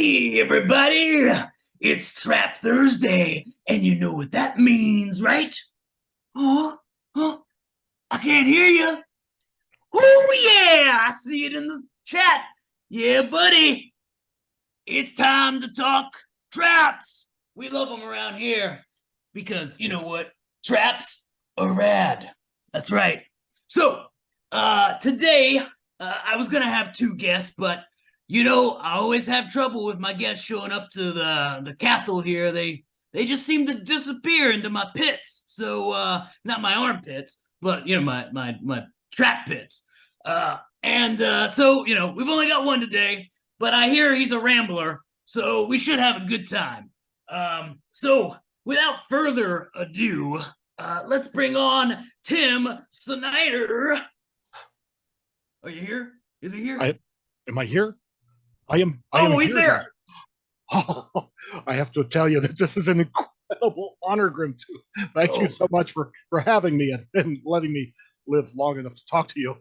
Hey, everybody! It's Trap Thursday, and you know what that means, right? Huh? Huh? I can't hear you. Oh, yeah! I see it in the chat. Yeah, buddy. It's time to talk traps. We love them around here because you know what? Traps are rad. That's right. So, today, I was gonna have two guests, but I always have trouble with my guests showing up to the castle here. They just seem to disappear into my pits. So, not my armpits, but my trap pits. So we've only got one today, but I hear he's a rambler, so we should have a good time. So without further ado, let's bring on Tim Snider. Are you here? Is he here? Am I here? I am Oh, he's here there. now. Oh, I have to tell you that this is an incredible honor, Grimtooth. Thank you Oh, so much for having me and letting me live long enough to talk to you.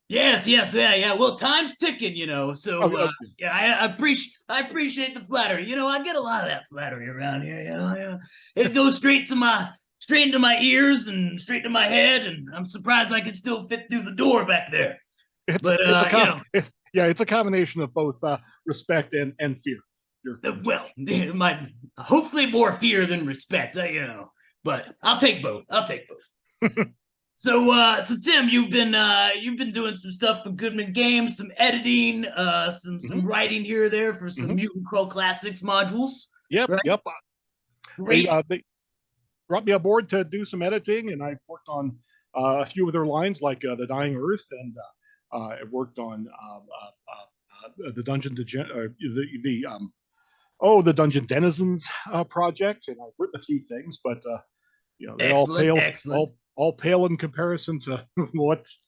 yes, yes, yeah. Well, time's ticking, Oh, So yeah, I appreciate the flattery. I get a lot of that flattery around here. It goes straight into my ears and straight to my head, and I'm surprised I can still fit through the door back there. But it's a combination of both respect and fear. well, my hopefully more fear than respect. But I'll take both. So Tim, you've been doing some stuff for Goodman Games, some editing, some Mhm, writing here or there for some mhm. Mutant Crow Classics modules, Yep, right? yep. They Great, uh, they brought me aboard to do some editing, and I worked on a few of their lines, like the Dying Earth, and I worked on the Dungeon the Dungeon Denizens project, and I've written a few things, but they all excellent, pale excellent. all pale in comparison to what's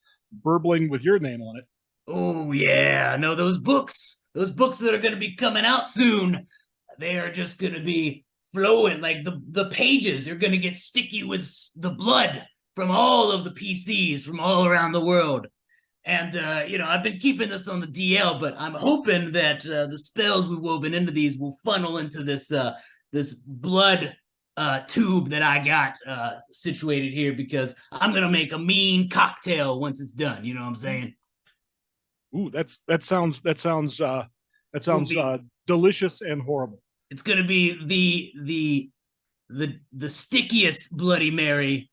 burbling with your name on it. Oh yeah, no, those books that are going to be coming out soon, they are just going to be flowing like the pages are going to get sticky with the blood from all of the PCs from all around the world. And I've been keeping this on the DL, but I'm hoping that the spells we've woven into these will funnel into this blood tube that I got situated here because I'm gonna make a mean cocktail once it's done. You know what I'm saying? Ooh, that Will sounds be. delicious and horrible. It's gonna be the stickiest Bloody Mary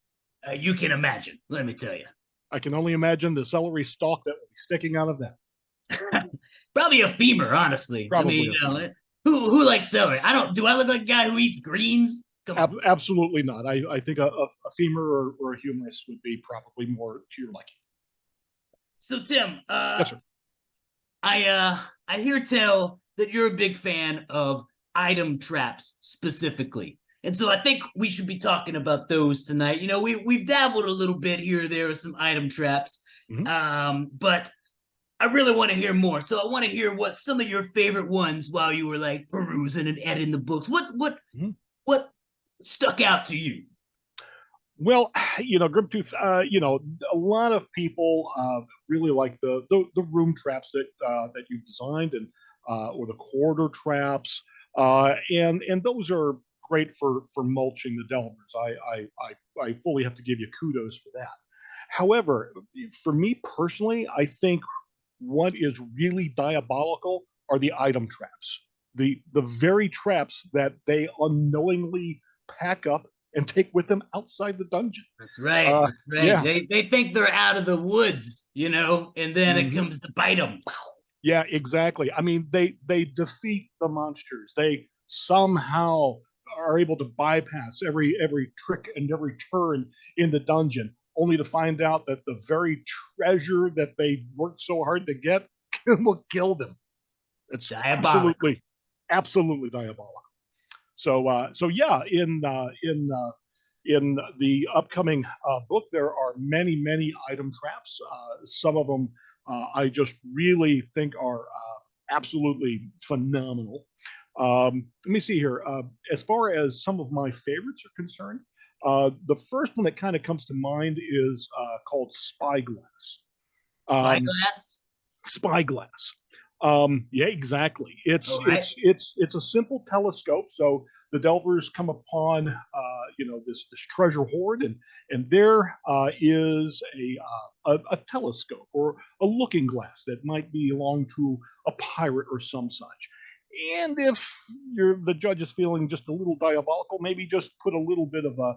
you can imagine. Let me tell you. I can only imagine the celery stalk that will be sticking out of that. Probably a femur, honestly. I mean, Probably a femur. who likes celery? I don't. Do I look like a guy who eats greens? Come on. Absolutely not. I think a femur or a humerus would be probably more to your liking. So Tim, Yes, sir. I hear tell that you're a big fan of item traps specifically. And so I think we should be talking about those tonight. We've dabbled a little bit here or there with some item traps. Mhm. But I really want to hear more. So I want to hear what some of your favorite ones while you were like perusing and editing the books. Mhm. What stuck out to you? Well, Grimtooth, a lot of people really like the room traps that you've designed, and or the corridor traps, and those are great for mulching the Delvers. I fully have to give you kudos for that. However, for me personally, I think what is really diabolical are the item traps, the very traps that they unknowingly pack up and take with them outside the dungeon. That's right. Uh, That's right. yeah, They think they're out of the woods, and then it mhm. comes to bite them. Yeah, exactly. I mean, they defeat the monsters. They somehow are able to bypass every trick and every turn in the dungeon, only to find out that the very treasure that they worked so hard to get will kill them. It's Diabolical. absolutely diabolical. So yeah, in the upcoming book, there are many item traps. Some of them I just really think are absolutely phenomenal. Let me see here. As far as some of my favorites are concerned, the first one that kind of comes to mind is called Spyglass. Um, Spyglass? Spyglass. Yeah, exactly. It's All right. it's it's it's a simple telescope. So the delvers come upon this treasure hoard, and there is a telescope or a looking glass that might belong to a pirate or some such. And if the judge is feeling just a little diabolical, maybe just put a little bit of a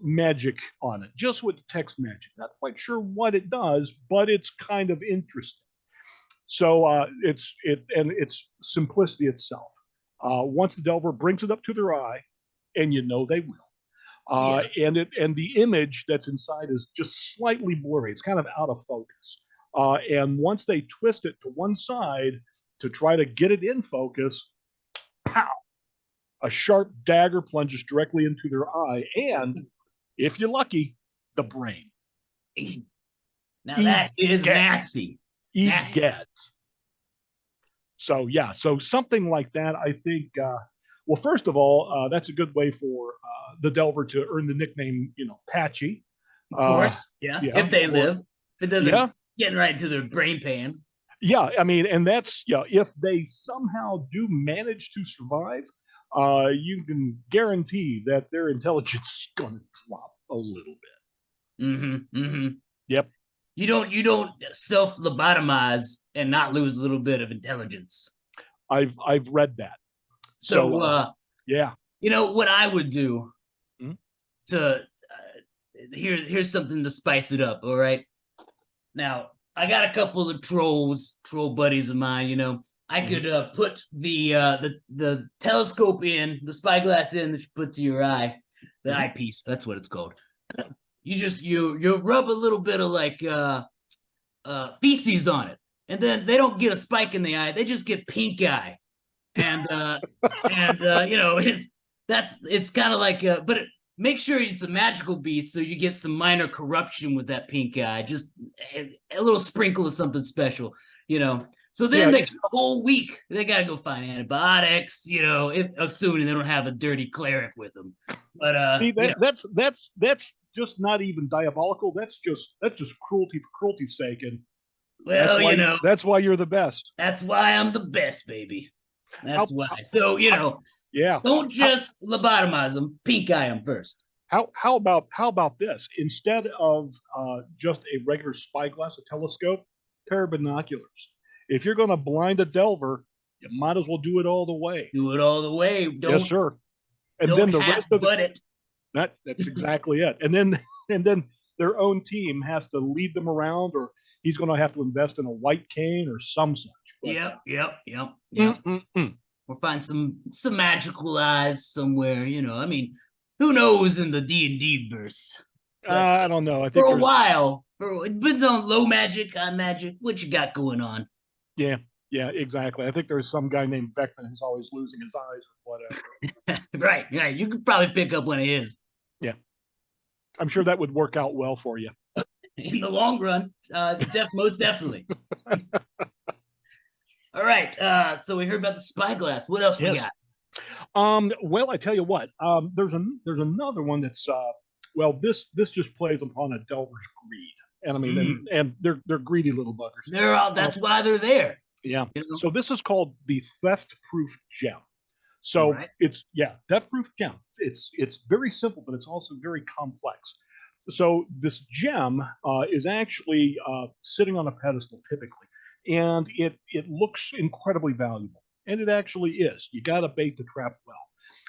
magic on it, just with the text magic. Not quite sure what it does, but it's kind of interesting. So it's simplicity itself. Once the delver brings it up to their eye, and you know they will, Yeah. and the image that's inside is just slightly blurry. It's kind of out of focus. And once they twist it to one side to try to get it in focus, pow! A sharp dagger plunges directly into their eye, and if you're lucky, the brain. Now that is Egats. nasty. Nasty. Egats. So yeah, so something like that, I think. Well, first of all, that's a good way for the Delver to earn the nickname, Patchy. Of Uh, course. Yeah. yeah, If they or live. If it doesn't yeah, get right into their brain pan. yeah. I mean, and that's if they somehow do manage to survive, you can guarantee that their intelligence is going to drop a little bit. Mm-hmm. Mm-hmm. Yep, You don't self lobotomize and not lose a little bit of intelligence. I've read that. So So yeah. what I would do Mhm. to here's something to spice it up. All right. Now I got a couple of troll buddies of mine. I Mhm. could put the telescope in the spyglass in that you put to your eye, the Mhm. eyepiece. That's what it's called. You rub a little bit of like feces on it, and then they don't get a spike in the eye; they just get pink eye, and it's kind of like make sure it's a magical beast, so you get some minor corruption with that pink eye, just a little sprinkle of something special, So then Yeah, the whole week they gotta go find antibiotics, assuming they don't have a dirty cleric with them. But see that's just not even diabolical. That's just cruelty for cruelty's sake, and that's well, why that's why you're the best. that's why I'm the best, baby. That's How, why. how, So, how yeah. don't How just lobotomize them, pink eye them first. how about this? Instead of just a regular spyglass, a telescope, pair of binoculars. If you're going to blind a delver, you might as well do it all the way. Do it all the way. Yes, Don't sir. And don't then the half rest of the butt it. that's exactly it. And then their own team has to lead them around, or he's going to have to invest in a white cane or some such. But Yep. Or find some magical eyes somewhere. I mean, who knows in the D&D verse? But I don't know. I for think a there's while, it depends on low magic, high magic. What you got going on? yeah, yeah, exactly. I think there's some guy named Vecna who's always losing his eyes or whatever. Right. You could probably pick up one of his. Yeah, I'm sure that would work out well for you. In the long run, most definitely. All right. So we heard about the spyglass. What else we Yes. got? Well, I tell you what. There's another one that's well, this just plays upon a delver's greed, and I mean, and they're greedy little buggers. That's why they're there. Yeah. You know? So this is called the theft-proof gem. All So right. it's theft-proof gem. It's very simple, but it's also very complex. So this gem is actually sitting on a pedestal typically, and it looks incredibly valuable, and it actually is. You got to bait the trap well.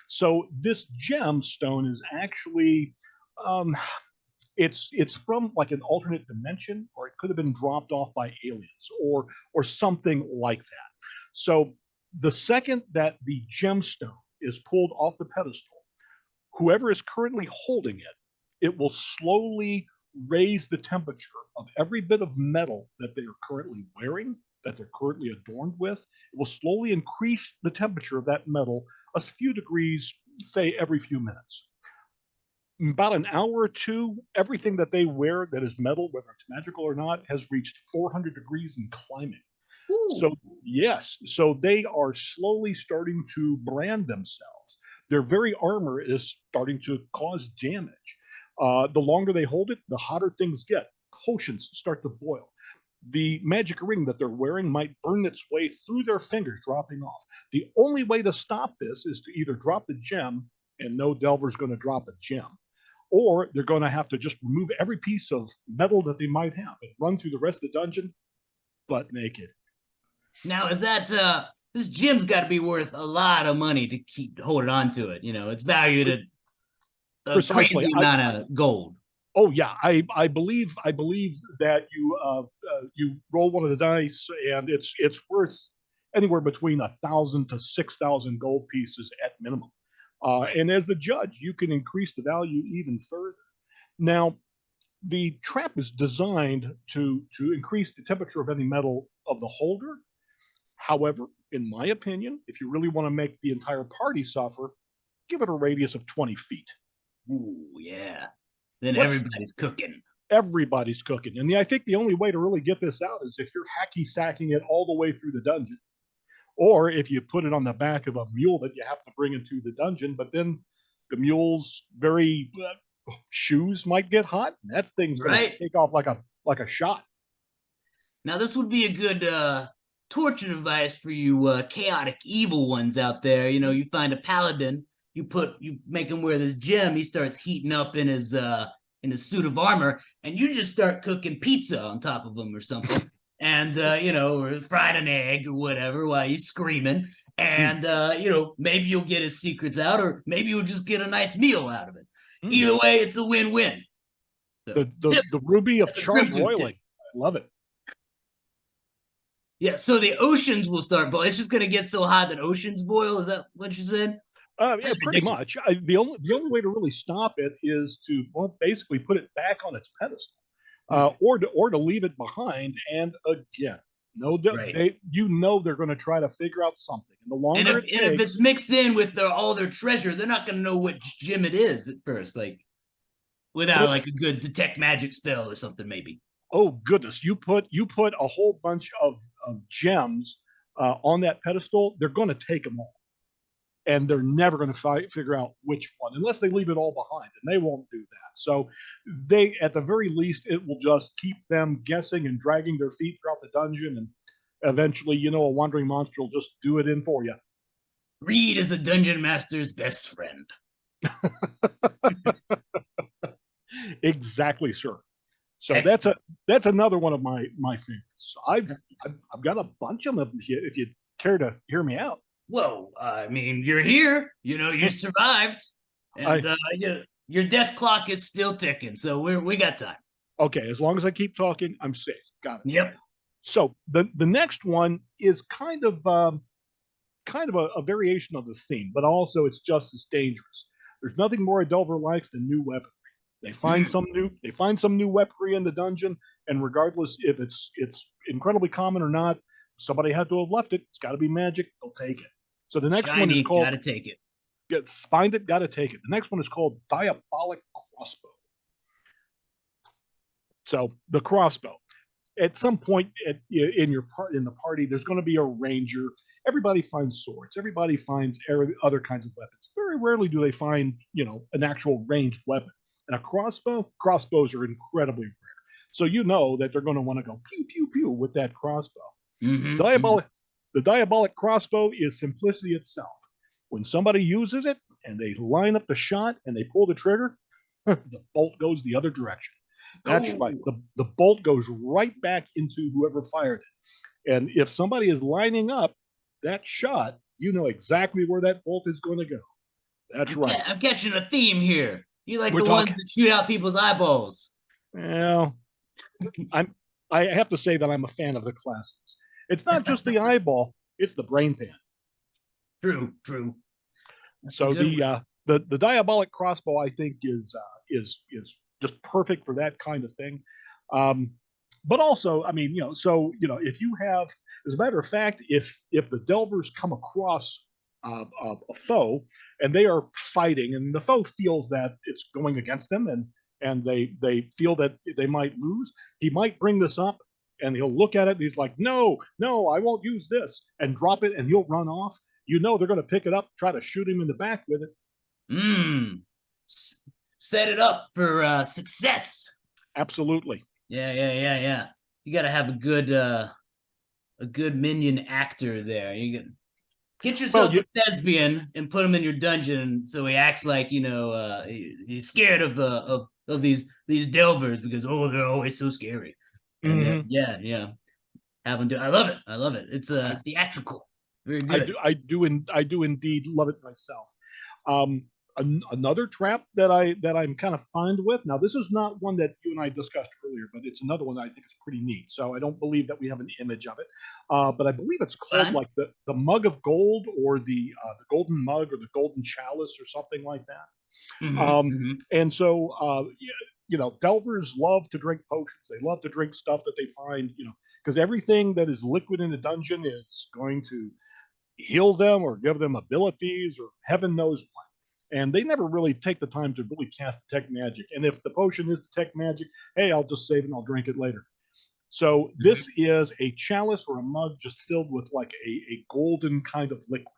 So this gemstone is actually um, it's from like an alternate dimension, or it could have been dropped off by aliens, or something like that. So the second that the gemstone is pulled off the pedestal, whoever is currently holding it, it will slowly raise the temperature of every bit of metal that they are currently wearing, that they're currently adorned with. It will slowly increase the temperature of that metal a few degrees, say every few minutes. In about an hour or two, everything that they wear that is metal, whether it's magical or not, has reached 400 degrees and climbing. Ooh. So, yes, so they are slowly starting to brand themselves. Their very armor is starting to cause damage. The longer they hold it, the hotter things get. Potions start to boil. the magic ring that they're wearing might burn its way through their fingers, dropping off. The only way to stop this is to either drop the gem, and no delver's going to drop a gem, or they're going to have to just remove every piece of metal that they might have and run through the rest of the dungeon butt naked. Now, is that this gem's got to be worth a lot of money to keep holding on to it? You know, it's valued at a Precisely. crazy amount of gold. Oh yeah, I believe that you roll one of the dice and it's worth anywhere between 1,000 to 6,000 gold pieces at minimum. Right. And as the judge, you can increase the value even further. Now, the trap is designed to increase the temperature of any metal of the holder. However, in my opinion, if you really want to make the entire party suffer, give it a radius of 20 feet. Ooh, yeah. Then What's everybody's cooking. Everybody's cooking. And I think the only way to really get this out is if you're hacky sacking it all the way through the dungeon, or if you put it on the back of a mule that you have to bring into the dungeon, but then the mule's very shoes might get hot. And that thing's going to Right. take off like a shot. Now, this would be a good torture device for you chaotic evil ones out there. You know, you find a paladin, you make him wear this gem, he starts heating up in his suit of armor, and you just start cooking pizza on top of him or something. And you know, or fried an egg or whatever while he's screaming. And you know, maybe you'll get his secrets out, or maybe you'll just get a nice meal out of it. Either way, it's a win-win. So, The ruby of Grimtooth. charbroiling. I love it. Yeah, so the oceans will start boiling. It's just going to get so hot that oceans boil. Is that what you said? Yeah, pretty much. The only way to really stop it is to basically put it back on its pedestal, or to leave it behind. And again, no, Right. they're going to try to figure out something. And the And longer if it and if takes, it's mixed in with all their treasure, they're not going to know which gem it is at first, like without well, like a good detect magic spell or something, maybe. oh goodness, you put a whole bunch of gems on that pedestal. They're going to take them all, and they're never going to figure out which one unless they leave it all behind, and they won't do that. So they, at the very least, it will just keep them guessing and dragging their feet throughout the dungeon, and eventually, a wandering monster will just do it in for you. Reed is the dungeon master's best friend. Exactly, sir. So Excellent. that's another one of my favorites. I've got a bunch of them if you care to hear me out. Whoa, I mean, you're here. You know, you survived, and I your death clock is still ticking. So we got time. Okay, as long as I keep talking, I'm safe. Got it. Yep. So the next one is kind of a variation of the theme, but also it's just as dangerous. There's nothing more a Delver likes than new weaponry. They find some new weaponry in the dungeon, and regardless if it's incredibly common or not, somebody had to have left it. It's got to be magic. They'll take it. So the next one is Shiny, called gotta take it. Find it, gotta take it. The next one is called Diabolic Crossbow. So the crossbow. At some point in the party, there's going to be a ranger. Everybody finds swords. Everybody finds other kinds of weapons. Very rarely do they find an actual ranged weapon. And a crossbows are incredibly rare. So that they're going to want to go pew pew pew with that crossbow. The diabolic crossbow is simplicity itself. When somebody uses it and they line up the shot and they pull the trigger, the bolt goes the other direction. That's right. The bolt goes right back into whoever fired it. And if somebody is lining up that shot, you know exactly where that bolt is going to go. That's right. I'm catching a theme here. You like We're the talking. ones that shoot out people's eyeballs. Well, I have to say that I'm a fan of the classics. It's not just the eyeball; it's the brain pan. True. That's So the diabolic crossbow, I think, is just perfect for that kind of thing. But also, I mean, if you have, as a matter of fact, if the Delvers come across a foe and they are fighting, and the foe feels that it's going against them, and they feel that they might lose, he might bring this up, and he'll look at it, and he's like, no, I won't use this, and drop it, and he'll run off. They're going to pick it up, try to shoot him in the back with it. Set it up for success. Absolutely. Yeah. you gotta have a good minion actor there. You get Well, yourself you, a thespian and put him in your dungeon so he acts like he's scared of these delvers because they're always so scary. And then mhm. yeah, have him do. I love it. I love it. It's I, theatrical. Very I good. do, I do indeed love it myself. Um, Another trap that I'm kind of fond with. Now, this is not one that you and I discussed earlier, but it's another one that I think is pretty neat. So I don't believe that we have an image of it, but I believe it's called Fine. like the mug of gold, or the golden mug, or the golden chalice, or something like that. Hmm. And so, delvers love to drink potions. They love to drink stuff that they find, because everything that is liquid in a dungeon is going to heal them or give them abilities or heaven knows what. And they never really take the time to really cast detect magic. And if the potion is detect magic, hey, I'll just save it and I'll drink it later. So Hmm. this is a chalice or a mug just filled with like a golden kind of liquid.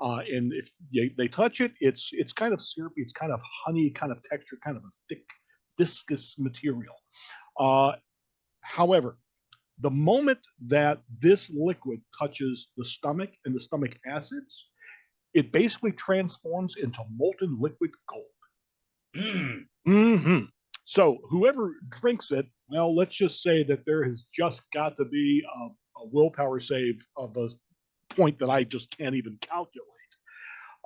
And if they touch it, it's kind of syrupy, it's kind of honey, kind of texture, kind of a thick, viscous material. Uh, However, the moment that this liquid touches the stomach and the stomach acids, it basically transforms into molten liquid gold. Mm. Mm-hmm. So whoever drinks it, well, let's just say that there has just got to be a willpower save of a point that I just can't even calculate.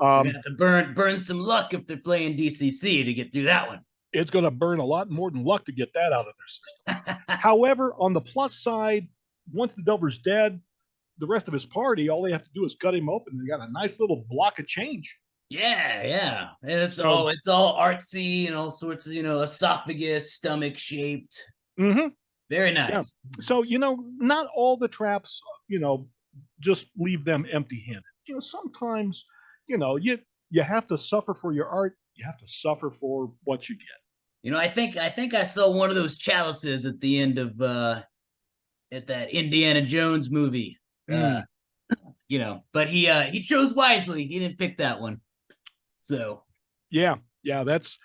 They're gonna Um, have to burn some luck if they're playing DCC to get through that one. it's going to burn a lot more than luck to get that out of their system. However, on the plus side, once the Delver's dead, the rest of his party, all they have to do is cut him open. They got a nice little block of change. Yeah, and So, it's all artsy and all sorts of esophagus, stomach shaped. mm-hmm, Very yeah. nice. So, not all the traps, just leave them empty handed. Sometimes, you have to suffer for your art. You have to suffer for what you get. I think I saw one of those chalices at the end of at that Indiana Jones movie. Uh, Mm, but he chose wisely. He didn't pick that one. So yeah, yeah, that's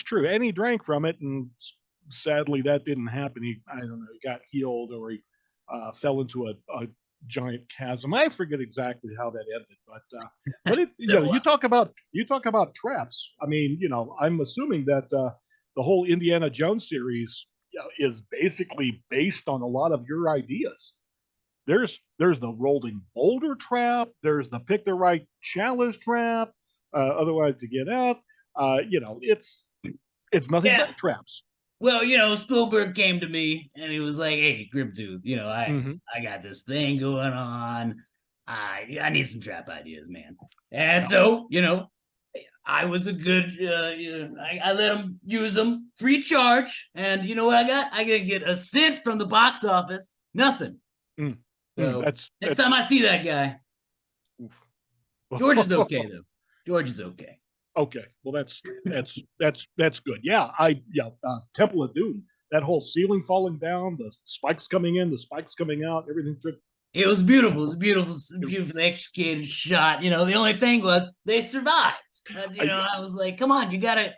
true. And he drank from it, and sadly, that didn't happen. I don't know, he got healed, or he fell into a giant chasm. I forget exactly how that ended, but so you talk about traps. I mean, I'm assuming that the whole Indiana Jones series, is basically based on a lot of your ideas. There's the rolling boulder trap. There's the pick the right chalice trap. Otherwise, to get out, it's nothing yeah. but traps. Well, Spielberg came to me and he was like, "Hey, Grimtooth, Mm-hmm. I got this thing going on. I need some trap ideas, man." And Yeah. so, I was a good, I let him use them free charge. And you know what I got? I gotta get a cent from the box office. Nothing. Mm. Mm. So next That's time I see that guy, George is okay though. George is okay. okay. Well, that's good. Temple of Doom. That whole ceiling falling down, the spikes coming in, the spikes coming out, everything. It was beautiful. It was a beautiful, beautifully executed shot. The only thing was they survived. I, I was like, "Come on, you gotta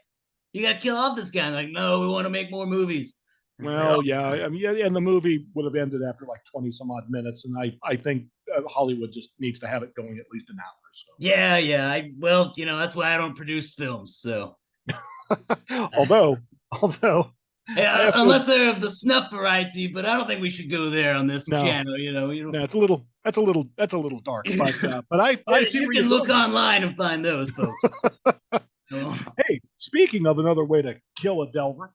kill off this guy." And like, no, we want to make more movies. And it's like, well, oh, yeah. fine. I mean, yeah, and the movie would have ended after like 20 some odd minutes, and I think Hollywood just needs to have it going at least an hour. Yeah. Well, that's why I don't produce films. So, So, although I have to, unless they're of the snuff variety, but I don't think we should go there on this no, channel. no, that's a little dark, but I see You where you're can look going. online and find those folks. Oh, Hey, speaking of another way to kill a delver,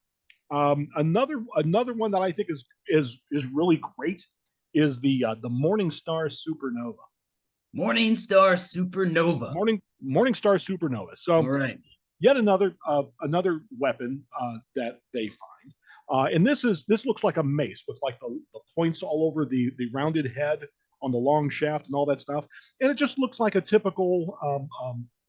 another one that I think is really great is the Morning Star Supernova. Morning Star Supernova. Morning Star Supernova. So All right. yet another weapon that they find, and this looks like a mace with like the points all over the rounded head on the long shaft and all that stuff, and it just looks like a typical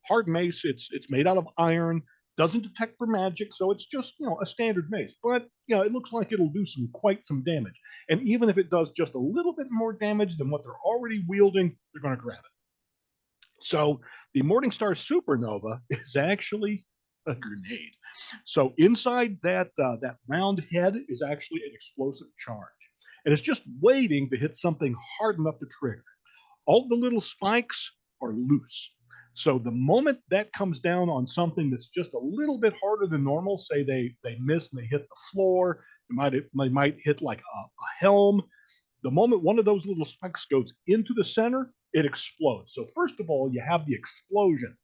hard mace. It's made out of iron, doesn't detect for magic, so it's just a standard mace. But it looks like it'll do quite some damage, and even if it does just a little bit more damage than what they're already wielding, they're going to grab it. So the Morningstar Supernova is actually a grenade. So inside that round head is actually an explosive charge. and it's just waiting to hit something hard enough to trigger. All the little spikes are loose. So the moment that comes down on something that's just a little bit harder than normal, say they miss and they hit the floor, they might hit like a helm. The moment one of those little spikes goes into the center, it explodes. So first of all, you have the explosion.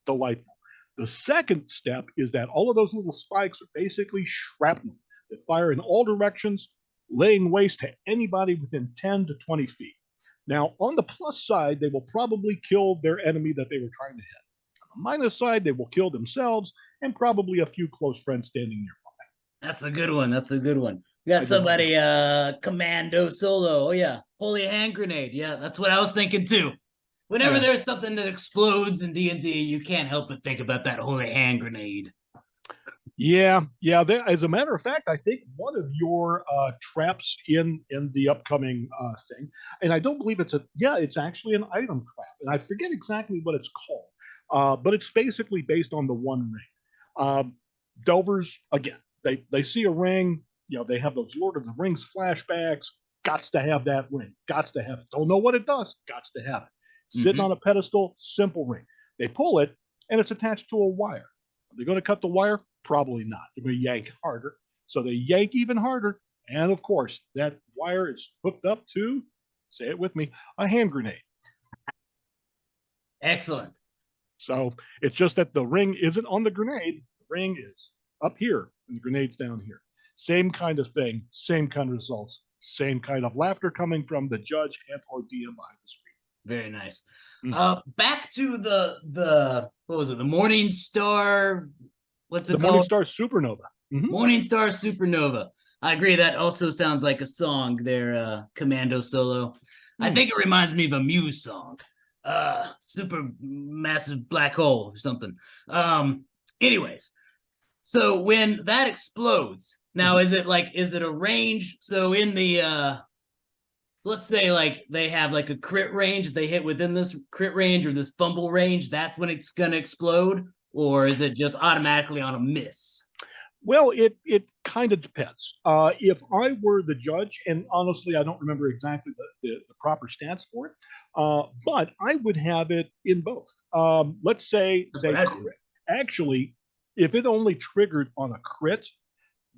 Delightful. The second step is that all of those little spikes are basically shrapnel that fire in all directions, laying waste to anybody within 10 to 20 feet. Now, on the plus side, they will probably kill their enemy that they were trying to hit. On the minus side, they will kill themselves and probably a few close friends standing nearby. That's a good one. That's a good one. We got somebody, commando solo. Oh yeah, holy hand grenade. Yeah, that's what I was thinking too. Whenever there's something that explodes in D&D, you can't help but think about that holy hand grenade. Yeah. As a matter of fact, I think one of your traps in the upcoming thing, and I don't believe it's actually an item trap, and I forget exactly what it's called, but it's basically based on the One Ring. Delvers again, they see a ring, they have those Lord of the Rings flashbacks. Gots to have that ring. Gots to have it. Don't know what it does. Gots to have it. Sitting on a pedestal, simple ring. They pull it, and it's attached to a wire. Are they going to cut the wire? Probably not. They're going to yank harder. So they yank even harder. And of course, that wire is hooked up to, say it with me, a hand grenade. Excellent. So it's just that the ring isn't on the grenade. The ring is up here, and the grenade's down here. Same kind of thing, same kind of results, same kind of laughter coming from the judge and or DM behind the screen. Very nice. Back to the what was it? The Morning Star. What's it called? Morning Star Supernova. Morning Star Supernova. I agree. That also sounds like a song there, Commando Solo. I think it reminds me of a Muse song. Super massive black hole or something. Anyways, so when that explodes, now is it a range? So in the let's say like they have like a crit range. If they hit within this crit range or this fumble range, that's when it's gonna explode, or is it just automatically on a miss? Well, it kind of depends. If I were the judge, and honestly, I don't remember exactly the proper stats for it, but I would have it in both. Let's say they crit. Actually, if it only triggered on a crit,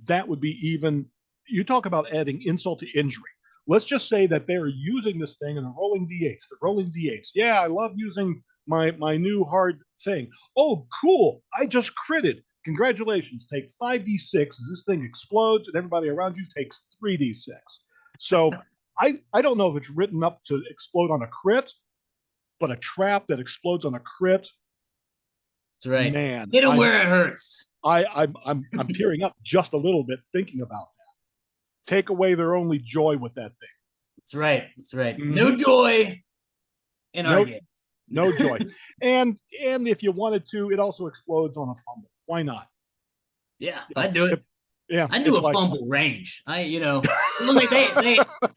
that would be even. You talk about adding insult to injury. Let's just say that they're using this thing and they're rolling d8s. They're rolling d8s. Yeah, I love using my new hard thing. Oh, cool! I just critted. Congratulations. Take 5d6 as this thing explodes, and everybody around you takes 3d6. So I don't know if it's written up to explode on a crit, but a trap that explodes on a crit. That's right. Man, hit it where it hurts. I'm tearing up just a little bit thinking about that. Take away their only joy with that thing. That's right. That's right. No joy in our game. No joy. And if you wanted to, it also explodes on a fumble. Why not? Yeah, I'd do it. I do a like, fumble range. They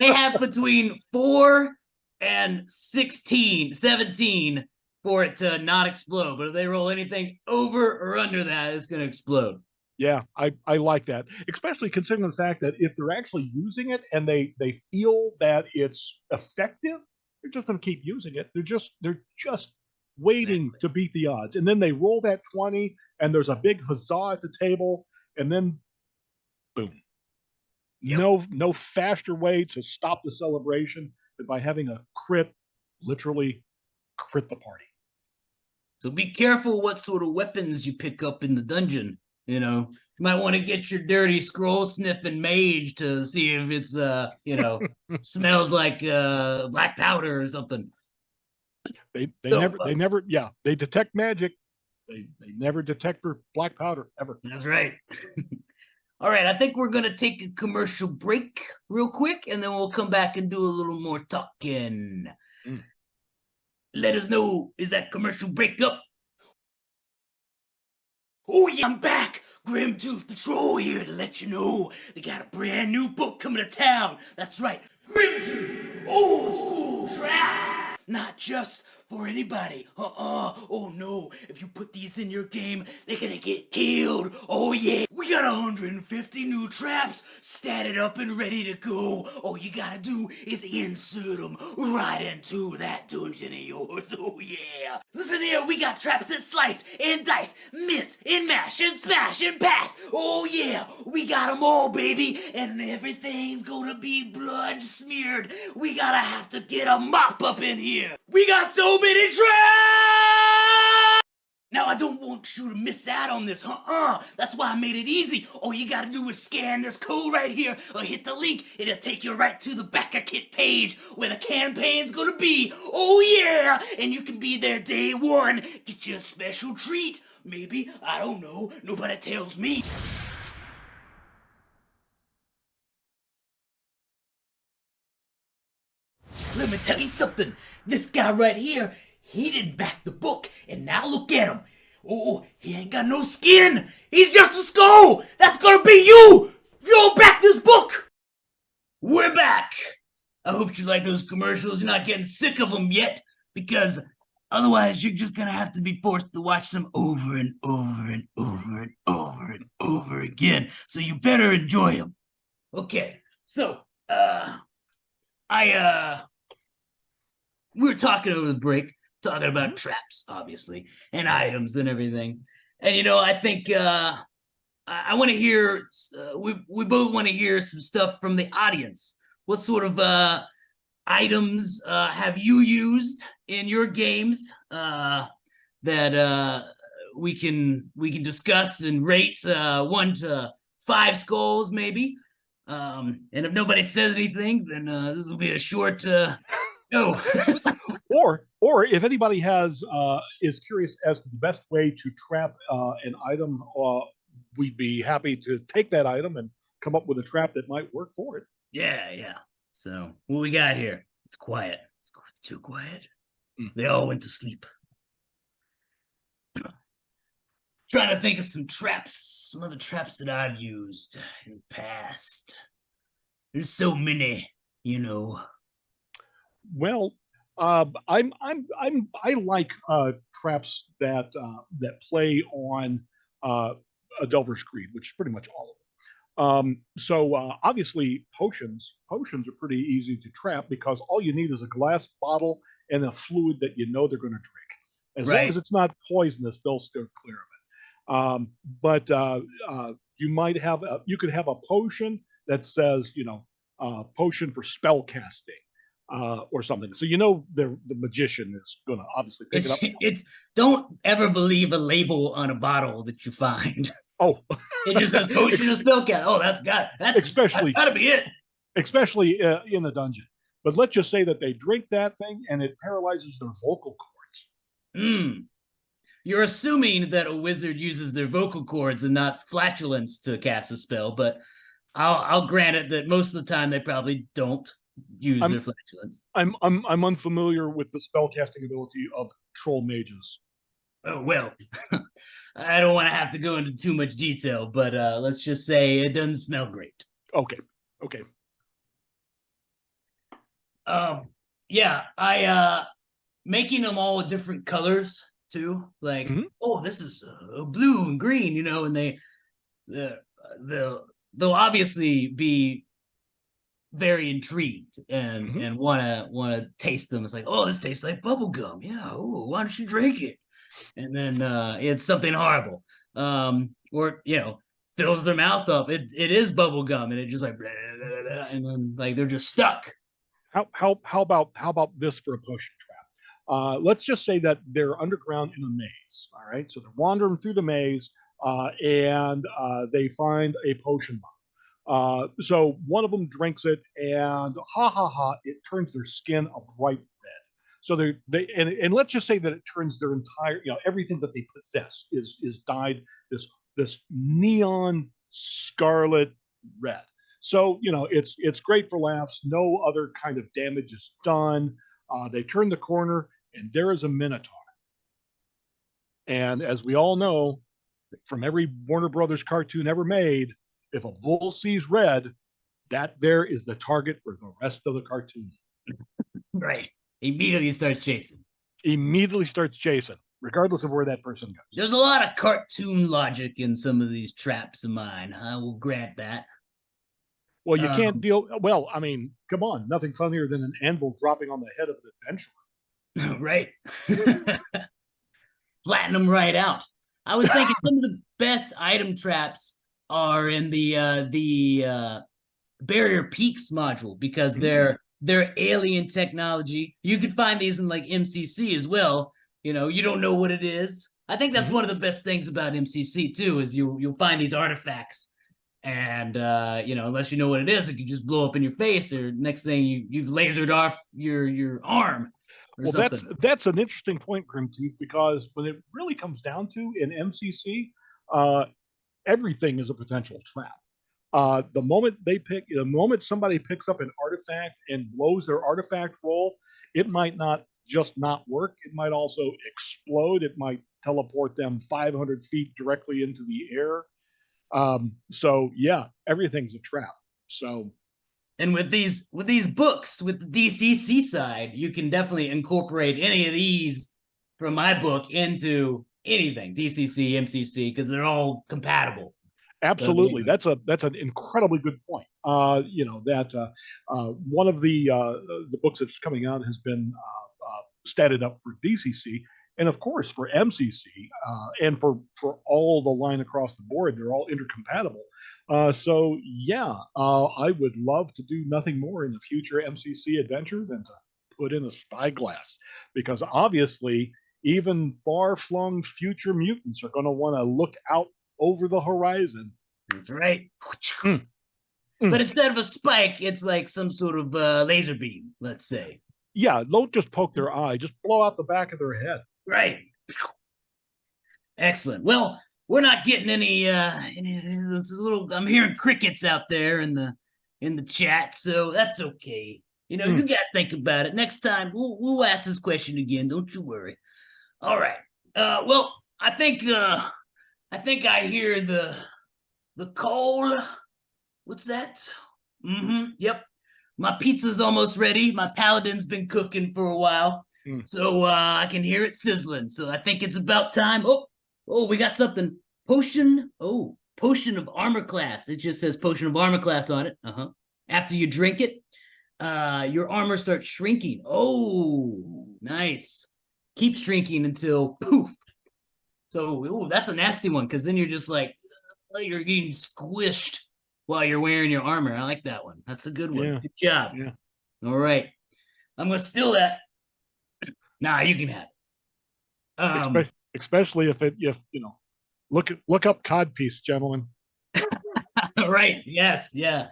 have between 4 and 16, 17 for it to not explode. But if they roll anything over or under that, it's going to explode. Yeah, I like that, especially considering the fact that if they're actually using it and they feel that it's effective, they're just going to keep using it. They're just waiting to beat the odds, and then they roll that 20, and there's a big huzzah at the table, and then boom. Yep. No faster way to stop the celebration than by having a crit literally crit the party. So be careful what sort of weapons you pick up in the dungeon. You might want to get your dirty scroll sniffing mage to see if it's smells like black powder or something. They detect magic. They never detect for black powder ever. That's right. All right, I think we're gonna take a commercial break real quick, and then we'll come back and do a little more talking. Let us know, is that commercial break up? Oh yeah, I'm back! Grimtooth the Troll here to let you know they got a brand new book coming to town. That's right, Grimtooth, old school traps! Not just for anybody. Oh no, if you put these in your game, they're gonna get killed. Oh yeah. We got 150 new traps statted up and ready to go. All you gotta do is insert them right into that dungeon of yours. Oh yeah. Listen here, we got traps that slice and dice, mince and mash and smash and pass. Oh yeah, we got them all, baby, and everything's gonna be blood smeared. We gotta have to get a mop up in here. We got so many traps! Now, I don't want you to miss out on this, That's why I made it easy. All you gotta do is scan this code right here or hit the link. It'll take you right to the Backer Kit page where the campaign's gonna be. Oh yeah! And you can be there day one. Get you a special treat. Maybe, I don't know. Nobody tells me. Let me tell you something. This guy right here, he didn't back the book, and now look at him. Oh, he ain't got no skin. He's just a skull. That's gonna be you. You don't back this book. We're back. I hope you like those commercials. You're not getting sick of them yet, because otherwise you're just gonna have to be forced to watch them over and over and over and over and over again. So you better enjoy them. Okay, so we were talking over the break, talking about traps, obviously, and items and everything. And I think I want to hear. We both want to hear some stuff from the audience. What sort of items have you used in your games that we can discuss and rate 1 to 5 skulls, maybe? And if nobody says anything, then this will be a short. No. or if anybody is curious as to the best way to trap an item, we'd be happy to take that item and come up with a trap that might work for it. Yeah. So what we got here? It's quiet. It's too quiet. They all went to sleep. Trying to think of some other traps that I've used in the past. There's so many, Well, I like traps that play on a Delver's Creed, which is pretty much all of them. So obviously potions are pretty easy to trap because all you need is a glass bottle and a fluid that they're going to drink. As long as it's not poisonous, they'll steer clear of it. But you could have a potion that says potion for spell casting. Or something. So the magician is going to obviously pick it up. It's don't ever believe a label on a bottle that you find. Oh, it just says potion of spellcast. Oh, that's got to be it. Especially in the dungeon. But let's just say that they drink that thing and it paralyzes their vocal cords. You're assuming that a wizard uses their vocal cords and not flatulence to cast a spell, but I'll grant it that most of the time they probably don't use their flatulence. I'm unfamiliar with the spellcasting ability of troll mages. Oh well, I don't want to have to go into too much detail, but let's just say it doesn't smell great. Okay. Yeah, I making them all different colors too. Like, oh, this is blue and green, and they'll obviously be very intrigued and want to taste them. It's like, oh, this tastes like bubble gum. Yeah. Oh, why don't you drink it? And then it's something horrible. Or fills their mouth up. It is bubble gum, and it just like blah, blah, blah, and then like they're just stuck. How about this for a potion trap? Let's just say that they're underground in a maze. All right, so they're wandering through the maze, and they find a potion bottle. So one of them drinks it, and it turns their skin a bright red. So and let's just say that it turns their entire, everything that they possess is dyed this neon scarlet red. So it's great for laughs. No other kind of damage is done. They turn the corner, and there is a Minotaur. And as we all know, from every Warner Brothers cartoon ever made, if a bull sees red, that there is the target for the rest of the cartoon. Right. Immediately starts chasing. Immediately starts chasing, regardless of where that person goes. There's a lot of cartoon logic in some of these traps of mine. I will grant that. Well, you can't Um, deal. Well, I mean, come on, nothing funnier than an anvil dropping on the head of an adventurer. right. Flatten them right out. I was thinking some of the best item traps are in the Barrier Peaks module because they're alien technology. You could find these in like MCC as well. You know, you don't know what it is. I think that's Mhm. one of the best things about MCC too is you'll find these artifacts, and you know, unless you know what it is, it could just blow up in your face, or next thing you've lasered off your arm or Well, something. that's an interesting point, Grimtooth, because when it really comes down to in MCC, uh, everything is a potential trap. The moment somebody picks up an artifact and blows their artifact roll, it might not just not work. It might also explode. It might teleport them 500 feet directly into the air. So yeah, everything's a trap. So And with these books, with the DCC side, you can definitely incorporate any of these from my book into anything DCC, MCC, because they're all compatible. So absolutely, that's an incredibly good point. That one of the books that's coming out has been statted up for DCC, and of course for MCC, and for all the line across the board, they're all intercompatible. So yeah, I would love to do nothing more in the future MCC adventure than to put in a spyglass, because obviously even far-flung future mutants are going to want to look out over the horizon. that's right. Mm, But mm. instead of a spike, it's like some sort of laser beam, let's say. Yeah, don't just poke their eye, just blow out the back of their head. Right. Excellent. Well, we're not getting any it's a little I'm hearing crickets out there in the chat, so that's okay. You know, you Mm. guys think about it. Next time we'll ask this question again. Don't you worry. All right. Well, I think I hear the call. What's that? Mm-hmm. Yep. My pizza's almost ready. My paladin's been cooking for a while. Mm. So I can hear it sizzling. So I think it's about time. Oh, we got something. Potion. Oh, potion of armor class. It just says potion of armor class on it. Uh-huh. After you drink it, your armor starts shrinking. Oh, nice. Keep shrinking until poof. So, ooh, that's a nasty one because then you're just like, you're getting squished while you're wearing your armor. I like that one. That's a good one. Yeah, Good job. yeah. All right. I'm going to steal that. Nah, you can have it. Especially if look up codpiece, gentlemen. Right. Yes. Yeah.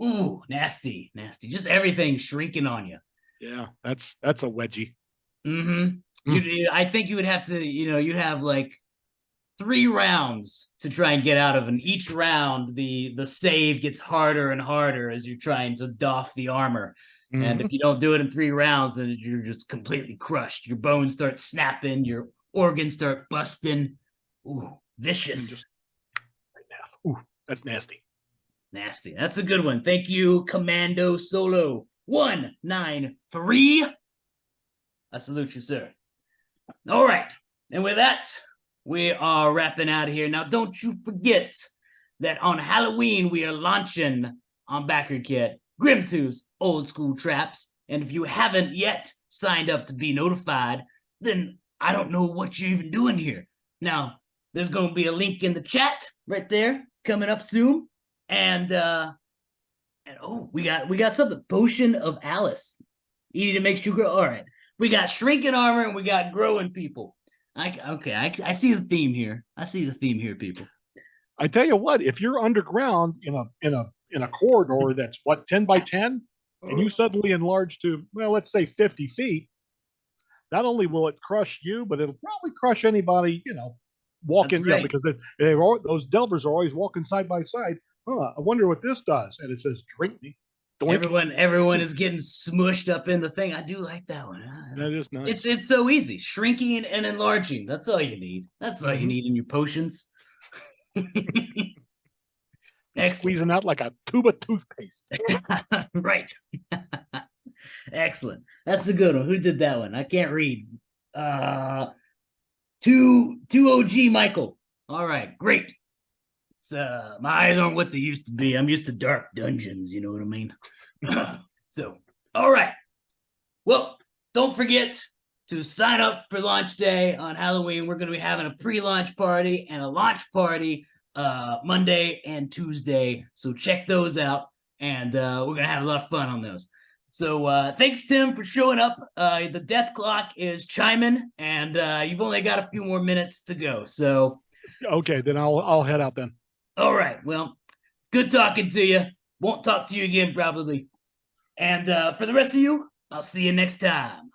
Ooh, nasty. Nasty. Just everything shrinking on you. Yeah, that's a wedgie. Mm-hmm. Mm. I think you would have to, you'd have like 3 rounds to try and get out of, and each round the save gets harder and harder as you're trying to doff the armor. And if Mhm. you don't do it in 3 rounds, then you're just completely crushed. Your bones start snapping, your organs start busting. Ooh, And just vicious. ooh, that's nasty. Nasty. That's a good one. Thank you, Commando Solo 193. I salute you, sir. All right. And with that, we are wrapping out here. Now, don't you forget that on Halloween, we are launching on BackerKit Grimtooth's Old School Traps. And if you haven't yet signed up to be notified, then I don't know what you're even doing here. Now, there's going to be a link in the chat right there coming up soon. And oh, we got something. Potion of Alice. Easy to make sugar. All right. We got shrinking armor and we got growing people. I see the theme here. I see the theme here, people. I tell you what, if you're underground in a corridor that's what 10 by 10, and you suddenly enlarge to, well, let's say 50 feet, not only will it crush you, but it'll probably crush anybody That's walking, right. because those delvers are always walking side by side. Huh, I wonder what this does. And it says, drink me. Doink. Everyone is getting smushed up in the thing. I do like that one. That is nice. It's so easy. Shrinking and enlarging. That's all you need. That's all you Mm-hmm. need in your potions. Just Excellent. squeezing out like a tube of toothpaste. Right. Excellent. That's a good one. Who did that one? I can't read. Two OG Michael. All right, great. My eyes aren't what they used to be. I'm used to dark dungeons. You know what I mean? So, all right. Well, don't forget to sign up for launch day on Halloween. We're going to be having a pre-launch party and a launch party Monday and Tuesday. So check those out, and we're going to have a lot of fun on those. So thanks, Tim, for showing up. The death clock is chiming, and you've only got a few more minutes to go. So, Okay, then I'll head out then. all right. Well, it's good talking to you. Won't talk to you again probably. And for the rest of you, I'll see you next time.